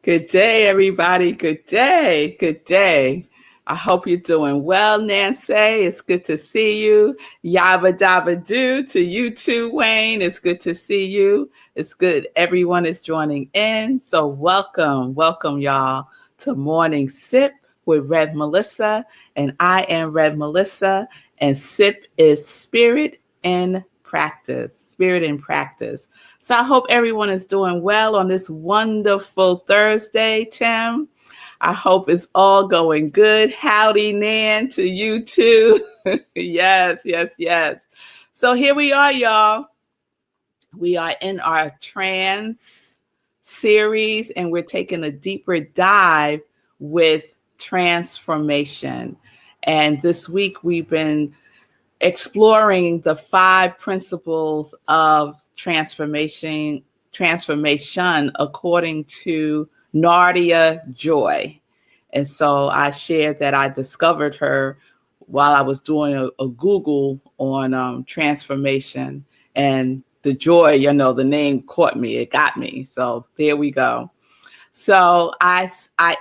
Good day, everybody. Good day. Good day. I hope you're doing well, Nancy. It's good to see you. Yabba dabba do to you too, Wayne. It's good to see you. It's good everyone is joining in. So welcome, y'all, to Morning Sip with Rev Melissa. And I am Rev Melissa. And Sip is Spirit in Practice. Spirit in Practice. So I hope everyone is doing well on this wonderful Thursday, Tim. I hope it's all going good. Howdy, Nan, to you too. Yes. So here we are, y'all. We are in our trans series, and we're taking a deeper dive with transformation. And this week we've been exploring the 5 principles of transformation according to Nardia Joy. And so I shared that I discovered her while I was doing a Google on transformation, and the joy, the name caught me. It got me. So there we go. So I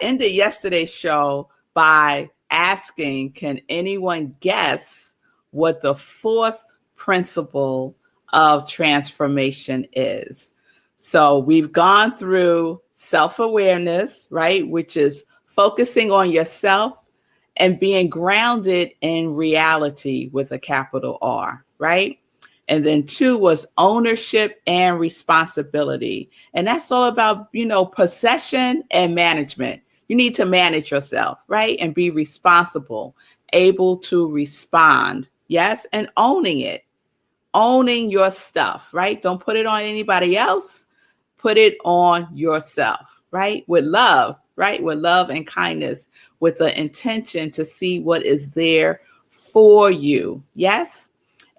ended yesterday's show by asking, can anyone guess what the 4th principle of transformation is? So we've gone through self-awareness, right? Which is focusing on yourself and being grounded in reality with a capital R, right? And then 2 was ownership and responsibility. And that's all about, possession and management. You need to manage yourself, right? And be responsible, able to respond. Yes. And owning it, owning your stuff, right? Don't put it on anybody else. Put it on yourself, right? With love, right? With love and kindness, with the intention to see what is there for you. Yes.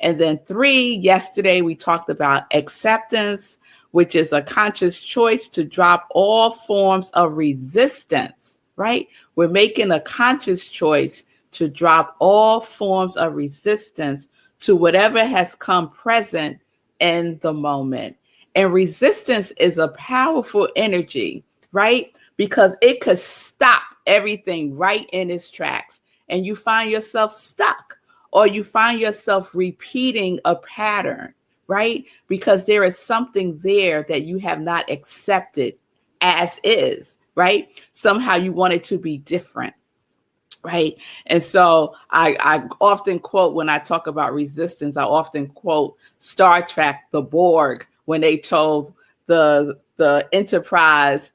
And then 3, yesterday we talked about acceptance, which is a conscious choice to drop all forms of resistance, right? We're making a conscious choice to drop all forms of resistance to whatever has come present in the moment. And resistance is a powerful energy, right? Because it could stop everything right in its tracks, and you find yourself stuck, or you find yourself repeating a pattern, right? Because there is something there that you have not accepted as is, right? Somehow you want it to be different. Right. And so I often quote, when I talk about resistance, I often quote Star Trek, the Borg, when they told the Enterprise,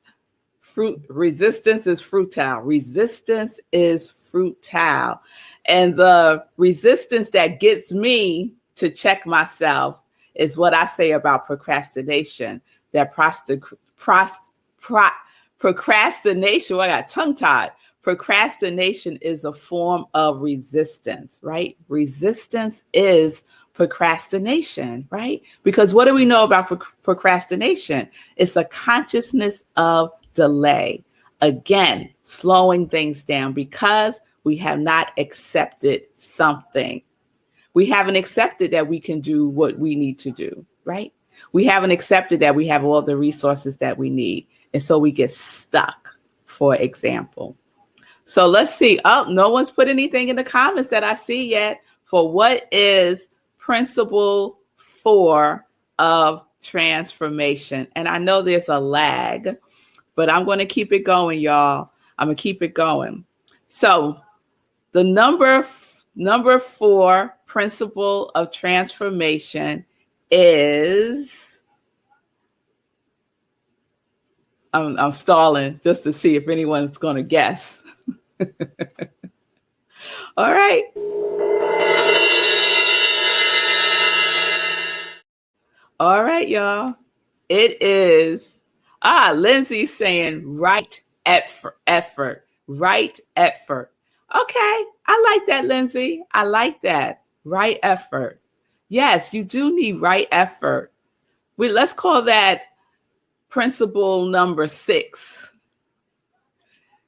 resistance is futile. Resistance is futile. And the resistance that gets me to check myself is what I say about procrastination. That procrastination, I got tongue-tied. Procrastination is a form of resistance, right? Resistance is procrastination, right? Because what do we know about procrastination? It's a consciousness of delay. Again, slowing things down because we have not accepted something. We haven't accepted that we can do what we need to do, right? We haven't accepted that we have all the resources that we need. And so we get stuck, for example. So let's see. Oh, no one's put anything in the comments that I see yet for what is principle 4 of transformation. And I know there's a lag, but I'm going to keep it going, y'all. I'm going to keep it going. So the number 4 principle of transformation is, I'm stalling just to see if anyone's going to guess. All right. All right, y'all. It is, Lindsay's saying right effort. Right effort. Okay. I like that, Lindsay. I like that. Right effort. Yes, you do need right effort. Let's call that principle number 6.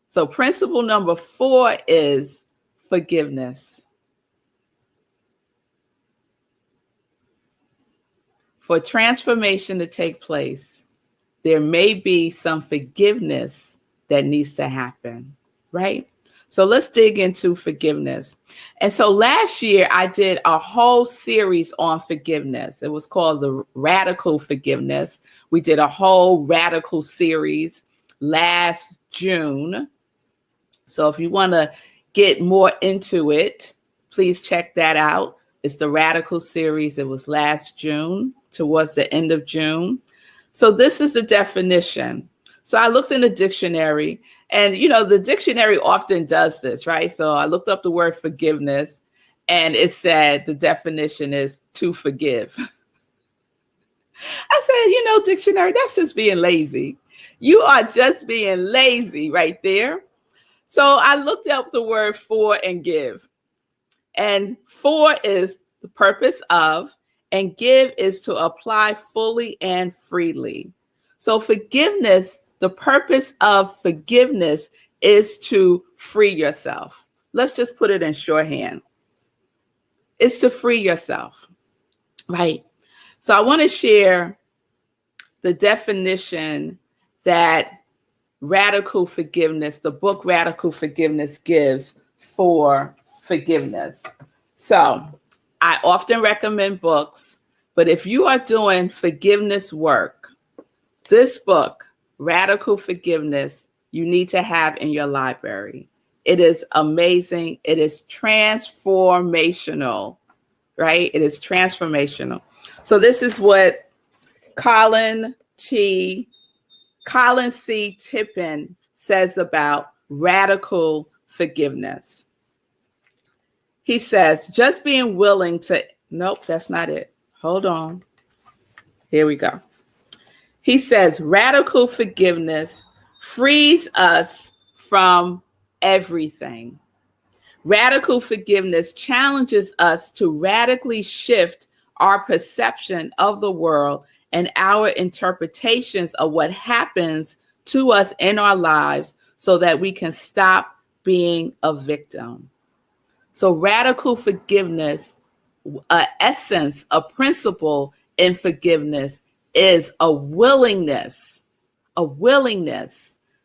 So principle number 4 is forgiveness. For transformation to take place, there may be some forgiveness that needs to happen, right? So let's dig into forgiveness. And so last year I did a whole series on forgiveness. It was called the Radical Forgiveness. We did a whole radical series last June. So if you want to get more into it, please check that out. It's the Radical series. It was last June, towards the end of June. So this is the definition. So I looked in the dictionary, and the dictionary often does this, right? So I looked up the word forgiveness, and it said the definition is to forgive. I said, dictionary, that's just being lazy. You are just being lazy right there. So I looked up the word for and give. And for is the purpose of, and give is to apply fully and freely. So forgiveness, the purpose of forgiveness is to free yourself. Let's just put it in shorthand. It's to free yourself, right? So I want to share the definition that Radical Forgiveness, the book Radical Forgiveness, gives for forgiveness. So I often recommend books, but if you are doing forgiveness work, this book, Radical Forgiveness, you need to have in your library. It is amazing. It is transformational, right? It is transformational. So this is what Colin C. Tippin says about radical forgiveness. He says, just being willing to, nope, that's not it. Hold on. Here we go. He says, radical forgiveness frees us from everything. Radical forgiveness challenges us to radically shift our perception of the world and our interpretations of what happens to us in our lives so that we can stop being a victim. So radical forgiveness, an essence, a principle in forgiveness is a willingness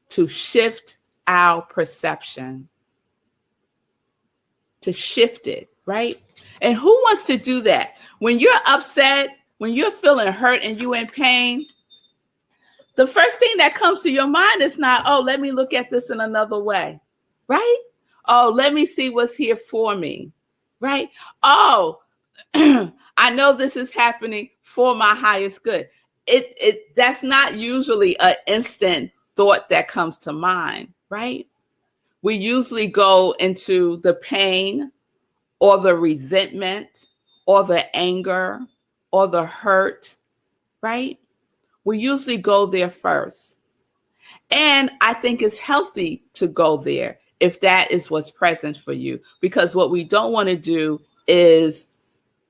to shift our perception, to shift it, right? And who wants to do that? When you're upset, when you're feeling hurt and you're in pain, the first thing that comes to your mind is not, oh, let me look at this in another way, right? Oh, let me see what's here for me, right? Oh, I know this is happening for my highest good. That's not usually an instant thought that comes to mind, right? We usually go into the pain or the resentment or the anger or the hurt, right? We usually go there first. And I think it's healthy to go there if that is what's present for you, because what we don't want to do is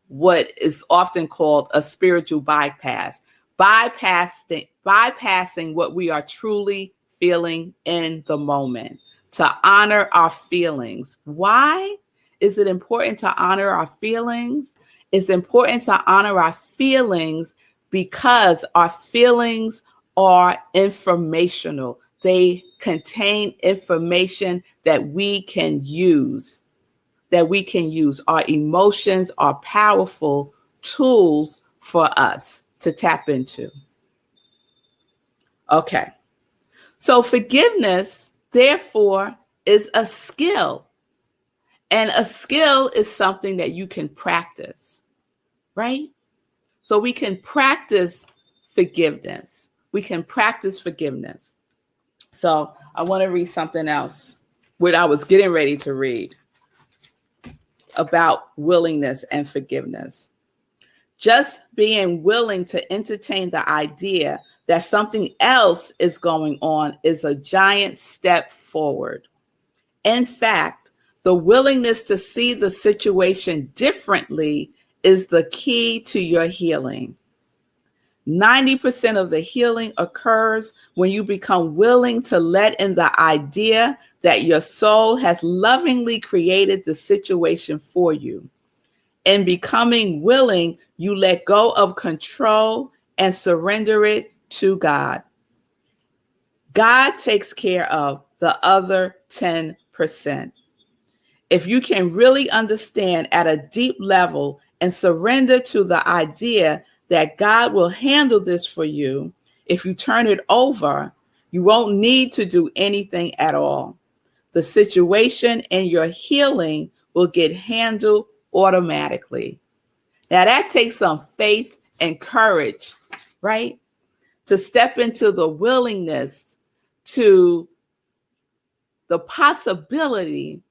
what is often called a spiritual bypass, bypassing what we are truly feeling in the moment, to honor our feelings. Why is it important to honor our feelings? It's important to honor our feelings because our feelings are informational. They contain information that we can use. Our emotions are powerful tools for us to tap into. Okay. So forgiveness, therefore, is a skill. And a skill is something that you can practice, right? So we can practice forgiveness. So I want to read something else, what I was getting ready to read about willingness and forgiveness. Just being willing to entertain the idea that something else is going on is a giant step forward. In fact, the willingness to see the situation differently is the key to your healing. 90% of the healing occurs when you become willing to let in the idea that your soul has lovingly created the situation for you. In becoming willing, you let go of control and surrender it to God. God takes care of the other 10%. If you can really understand at a deep level and surrender to the idea that God will handle this for you, if you turn it over, you won't need to do anything at all. The situation and your healing will get handled automatically. Now that takes some faith and courage, right? To step into the willingness to the possibility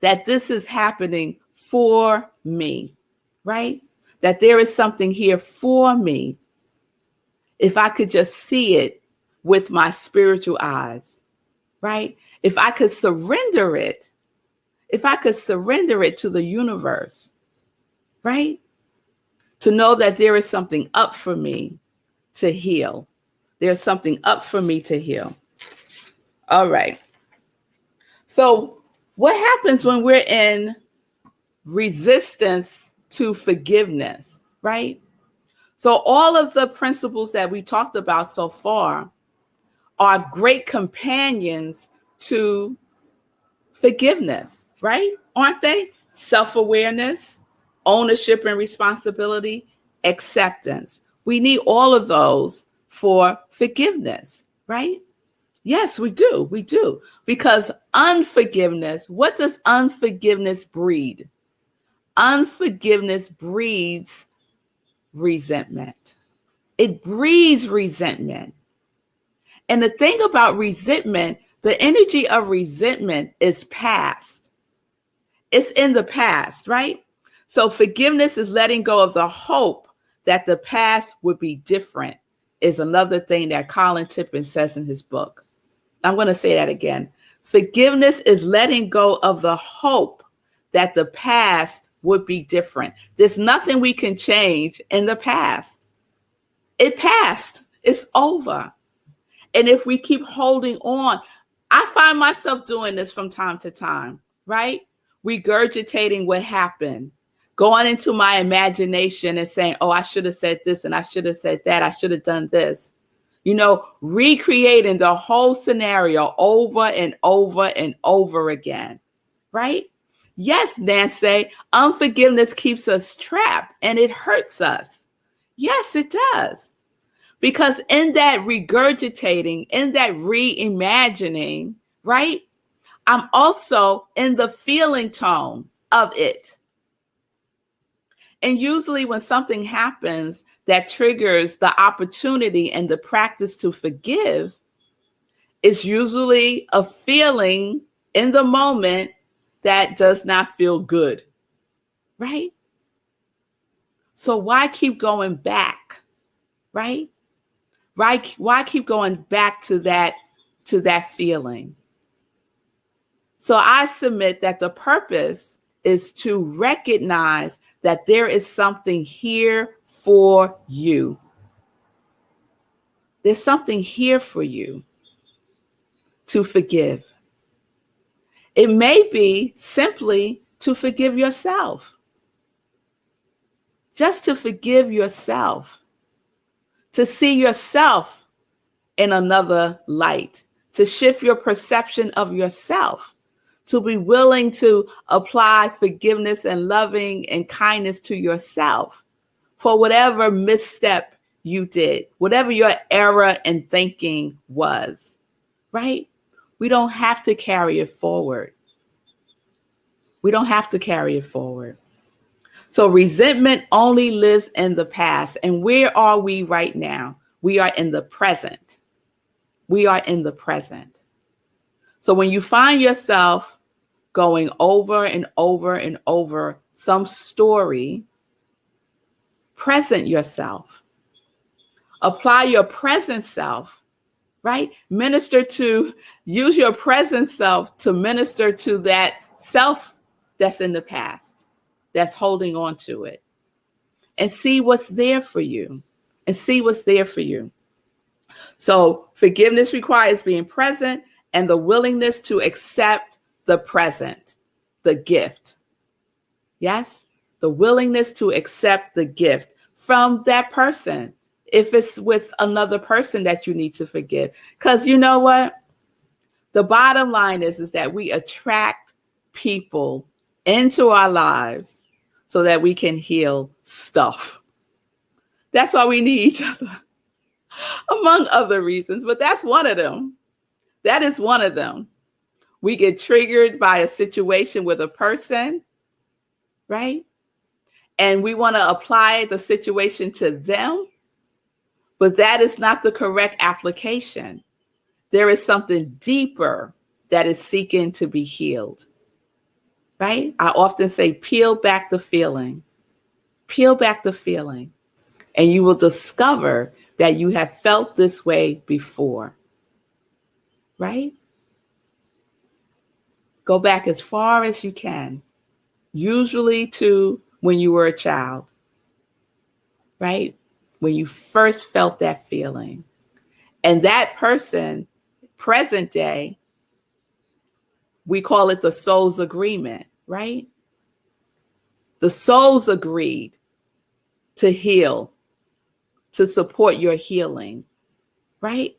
that this is happening for me, right? That there is something here for me. If I could just see it with my spiritual eyes, right? If I could surrender it to the universe, right? To know that there is something up for me to heal. There's something up for me to heal. All right. So what happens when we're in resistance to forgiveness, right? So all of the principles that we talked about so far are great companions to forgiveness, right? Aren't they? Self-awareness, ownership and responsibility, acceptance. We need all of those for forgiveness, right? Yes, we do. We do. Because unforgiveness, what does unforgiveness breed? Unforgiveness breeds resentment. It breeds resentment. And the thing about resentment, the energy of resentment is past. It's in the past, right? So forgiveness is letting go of the hope that the past would be different, is another thing that Colin Tippin says in his book. I'm going to say that again. Forgiveness is letting go of the hope that the past would be different. There's nothing we can change in the past. It passed. It's over. And if we keep holding on, I find myself doing this from time to time, right? Regurgitating what happened, going into my imagination and saying, oh, I should have said this and I should have said that. I should have done this. You know, recreating the whole scenario over and over and over again, right? Yes, Nancy, unforgiveness keeps us trapped and it hurts us. Yes, it does. Because in that regurgitating, in that reimagining, right, I'm also in the feeling tone of it. And usually when something happens that triggers the opportunity and the practice to forgive, it's usually a feeling in the moment that does not feel good, right? So why keep going back, right? Why keep going back to that feeling? So I submit that the purpose is to recognize that there is something here for you. There's something here for you to forgive. It may be simply to forgive yourself. Just to forgive yourself. To see yourself in another light. To shift your perception of yourself. To be willing to apply forgiveness and loving and kindness to yourself for whatever misstep you did, whatever your error in thinking was, right? We don't have to carry it forward. We don't have to carry it forward. So resentment only lives in the past. And where are we right now? We are in the present. We are in the present. So when you find yourself going over and over and over some story, present yourself. Apply your present self, right? Use your present self to minister to that self that's in the past, that's holding on to it. And see what's there for you. And see what's there for you. So forgiveness requires being present and the willingness to accept the present, the gift. Yes? The willingness to accept the gift from that person. if it's with another person that you need to forgive. Because you know what? The bottom line is that we attract people into our lives so that we can heal stuff. That's why we need each other, among other reasons, but that's one of them. That is one of them. We get triggered by a situation with a person, right? And we want to apply the situation to them, but that is not the correct application. There is something deeper that is seeking to be healed, right? I often say, peel back the feeling, and you will discover that you have felt this way before, right? Go back as far as you can, usually to when you were a child, right? When you first felt that feeling. And that person, present day, we call it the soul's agreement, right? The souls agreed to heal, to support your healing, right?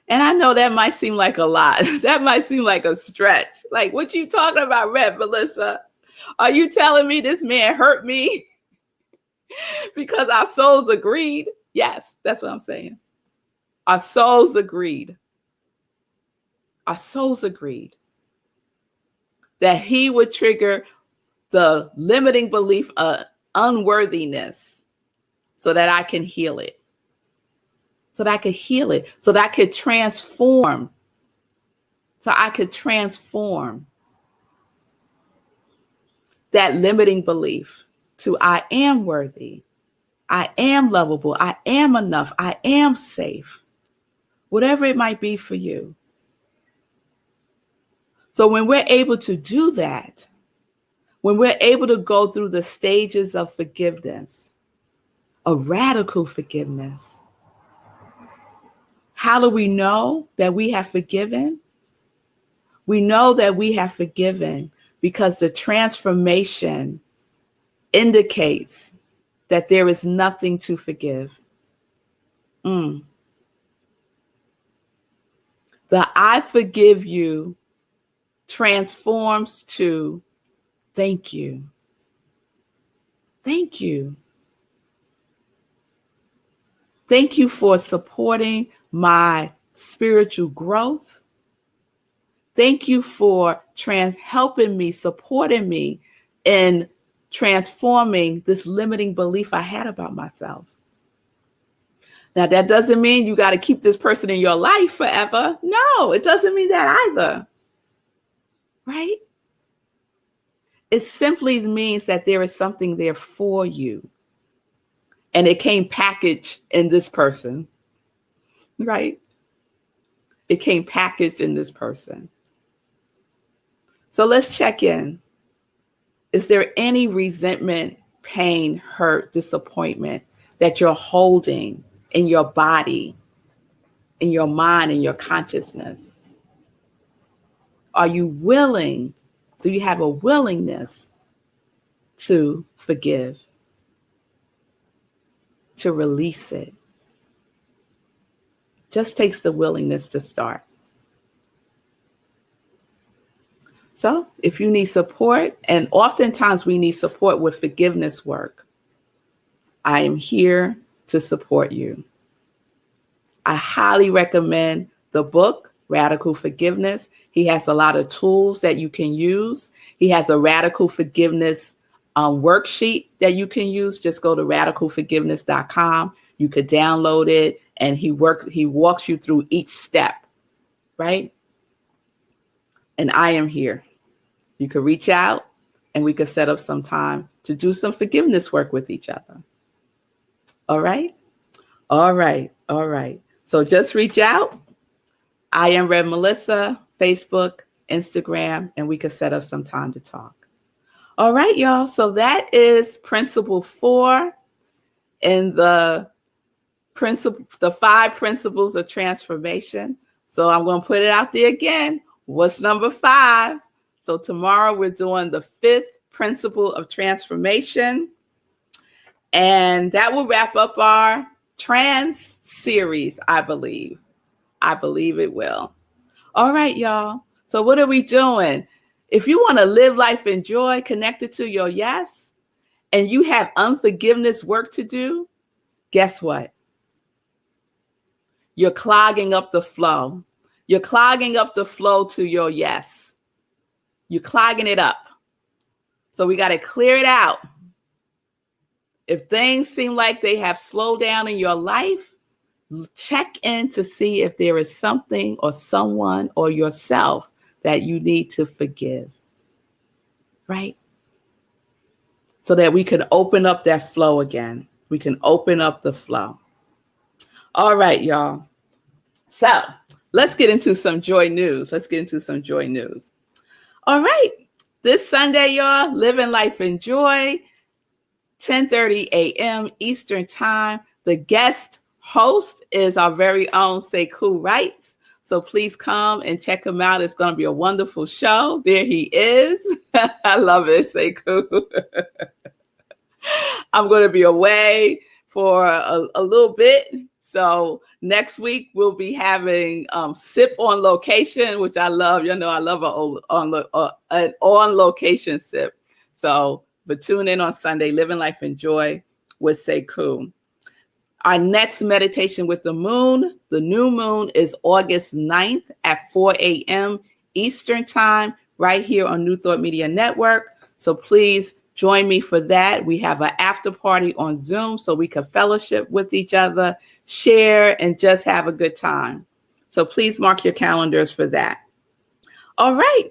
And I know that might seem like a lot. That might seem like a stretch. Like, what you talking about, Rev Melissa? Are you telling me this man hurt me because our souls agreed? Yes, that's what I'm saying. Our souls agreed. Our souls agreed that he would trigger the limiting belief of unworthiness so that I can heal it. So that I could heal it. So that I could transform. So I could transform that limiting belief to I am worthy. I am lovable. I am enough. I am safe. Whatever it might be for you. So when we're able to do that, when we're able to go through the stages of forgiveness, a radical forgiveness, how do we know that we have forgiven? We know that we have forgiven because the transformation indicates that there is nothing to forgive. The I forgive you transforms to thank you. Thank you. Thank you for supporting my spiritual growth. Thank you for helping me, supporting me in transforming this limiting belief I had about myself. Now, that doesn't mean you got to keep this person in your life forever. No, it doesn't mean that either. Right? It simply means that there is something there for you. And it came packaged in this person. Right? It came packaged in this person. So let's check in. Is there any resentment, pain, hurt, disappointment that you're holding in your body, in your mind, in your consciousness? Are you willing? Do you have a willingness to forgive, to release it? Just takes the willingness to start. So if you need support, and oftentimes we need support with forgiveness work, I am here to support you. I highly recommend the book, Radical Forgiveness. He has a lot of tools that you can use. He has a radical forgiveness worksheet that you can use. Just go to radicalforgiveness.com. You could download it, and he walks you through each step, right? And I am here. You could reach out and we could set up some time to do some forgiveness work with each other. All right? All right. All right. So just reach out. I am Rev Melissa, Facebook, Instagram, and we could set up some time to talk. All right, y'all. So that is principle 4 in the 5 principles of transformation. So I'm going to put it out there again. What's number 5? So tomorrow we're doing the 5th principle of transformation. And that will wrap up our trans series, I believe. I believe it will. All right, y'all. So what are we doing? If you want to live life in joy, connected to your yes, and you have unforgiveness work to do, guess what? You're clogging up the flow. You're clogging up the flow to your yes. You're clogging it up. So we got to clear it out. If things seem like they have slowed down in your life, check in to see if there is something or someone or yourself that you need to forgive, right? So that we can open up that flow again. We can open up the flow. All right, y'all. So let's get into some joy news. All right. This Sunday, y'all, living life in joy, 10:30 a.m. Eastern time. The guest host is our very own Sekou Writes. So please come and check him out. It's going to be a wonderful show. There he is. I love it, Sekou. I'm going to be away for a little bit. So next week we'll be having sip on location, which I love. You know, I love an on location sip. So, but tune in on Sunday, Living Life in Joy with Sekou. Our next meditation with the moon, the new moon, is August 9th at 4 a.m. Eastern time, right here on New Thought Media Network. So please join me for that. We have an after party on Zoom so we can fellowship with each other, share, and just have a good time. So please mark your calendars for that. All right.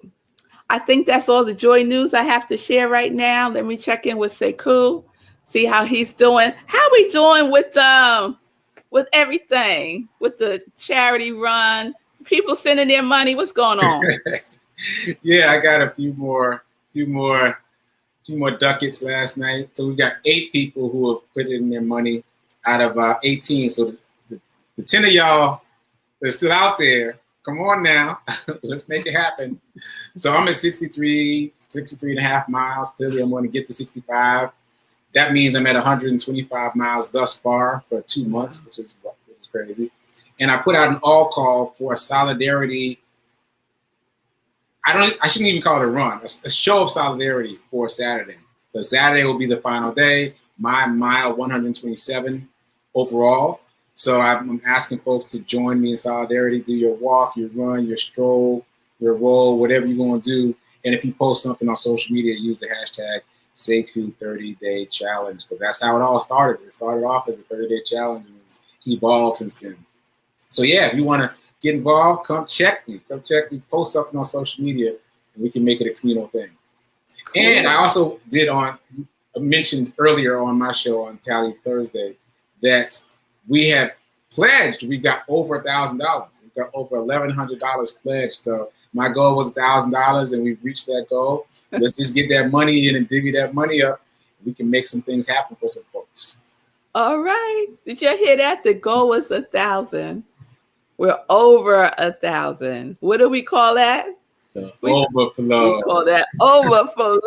I think that's all the joy news I have to share right now. Let me check in with Sekou, see how he's doing. How we doing with everything, with the charity run? People sending their money. What's going on? Yeah, I got a few more ducats last night. So we got 8 people who have put in their money out of 18. So the 10 of y'all that are still out there, come on now. Let's make it happen. So I'm at 63 and a half miles. Clearly, I'm going to get to 65. That means I'm at 125 miles thus far for 2 months, which is crazy. And I put out an all call for a solidarity. I shouldn't even call it a run, a show of solidarity for Saturday. Because Saturday will be the final day, my mile 127 overall. So I'm asking folks to join me in solidarity, do your walk, your run, your stroll, your roll, whatever you're going to do. And if you post something on social media, use the hashtag Sekou 30-day challenge, because that's how it all started. It started off as a 30-day challenge and it's evolved since then. So yeah, if you want to get involved, come check me, post something on social media, and we can make it a communal thing. Cool. And I also mentioned earlier on my show on Tally Thursday that we have pledged. We got over $1,000. We got over $1,100 pledged. So my goal was $1,000, and we've reached that goal. Let's just get that money in and divvy that money up. We can make some things happen for some folks. All right. Did you hear that? The goal was 1,000. We're over 1,000. What do we call that? Overflow. We call that overflow.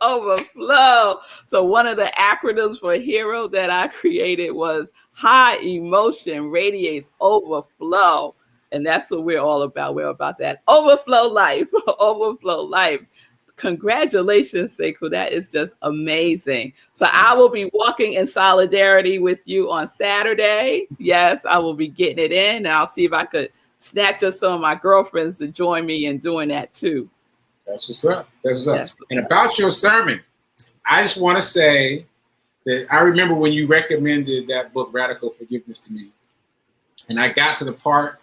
Overflow. So one of the acronyms for HERO that I created was high emotion radiates overflow. And that's what we're all about. We're about that overflow life. Overflow life. Congratulations, Sekou. That is just amazing. So I will be walking in solidarity with you on Saturday. Yes, I will be getting it in. And I'll see if I could snatch up some of my girlfriends to join me in doing that too. That's what's up. And about your sermon, I just want to say that I remember when you recommended that book, Radical Forgiveness, to me. And I got to the part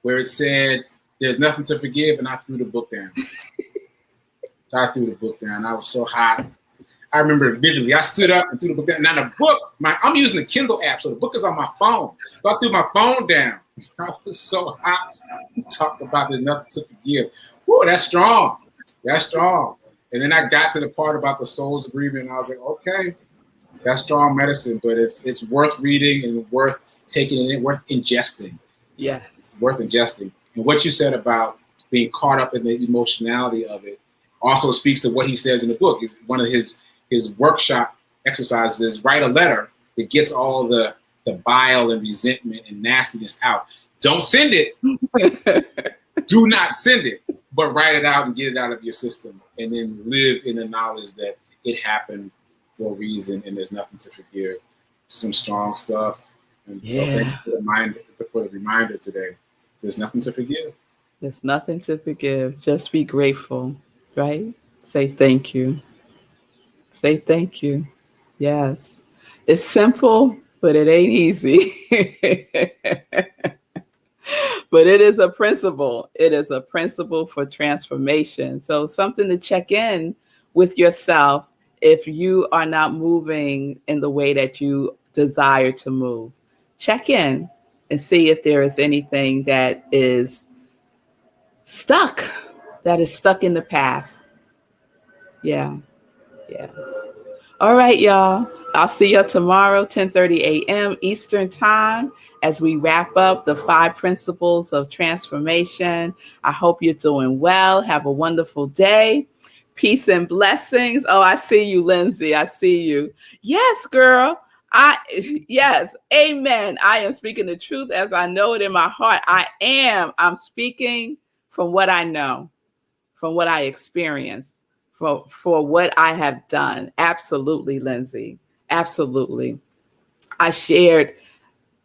where it said, there's nothing to forgive, and I threw the book down. I threw the book down. I was so hot. I remember it vividly. I stood up and threw the book down. Now the book, I'm using the Kindle app, so the book is on my phone. So I threw my phone down. I was so hot. We talked about there's nothing to forgive. Whoa, that's strong. That's strong. And then I got to the part about the soul's agreement, and I was like, okay, that's strong medicine, but it's worth reading and worth taking in, worth ingesting. Yes. It's worth ingesting. And what you said about being caught up in the emotionality of it also speaks to what he says in the book. One of his workshop exercises is write a letter that gets all the the bile and resentment and nastiness out. Don't send it. Do not send it, but write it out and get it out of your system, and then live in the knowledge that it happened for a reason and there's nothing to forgive. Some strong stuff. And so thanks for the reminder today. There's nothing to forgive. There's nothing to forgive. Just be grateful, right? Say thank you. Say thank you. Yes. It's simple, but it ain't easy. But it is a principle. It is a principle for transformation. So something to check in with yourself if you are not moving in the way that you desire to move. Check in and see if there is anything that is stuck in the past. Yeah. All right, y'all. I'll see you tomorrow, 10:30 a.m. Eastern Time, as we wrap up the 5 principles of transformation. I hope you're doing well. Have a wonderful day. Peace and blessings. Oh, I see you, Lindsay. I see you. Yes, girl. Yes. Amen. I am speaking the truth as I know it in my heart. I'm speaking from what I know, from what I experienced. For what I have done. Absolutely, Lindsay. Absolutely. I shared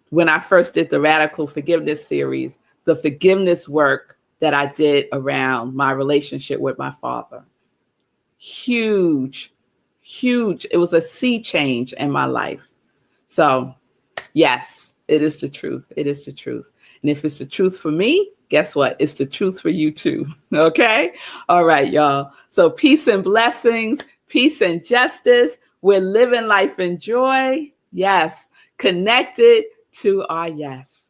when I first did the Radical Forgiveness series, the forgiveness work that I did around my relationship with my father. Huge. It was a sea change in my life. So, yes, it is the truth. It is the truth. And if it's the truth for me, guess what? It's the truth for you too. Okay? All right, y'all. So peace and blessings, peace and justice. We're living life in joy. Yes. Connected to our yes.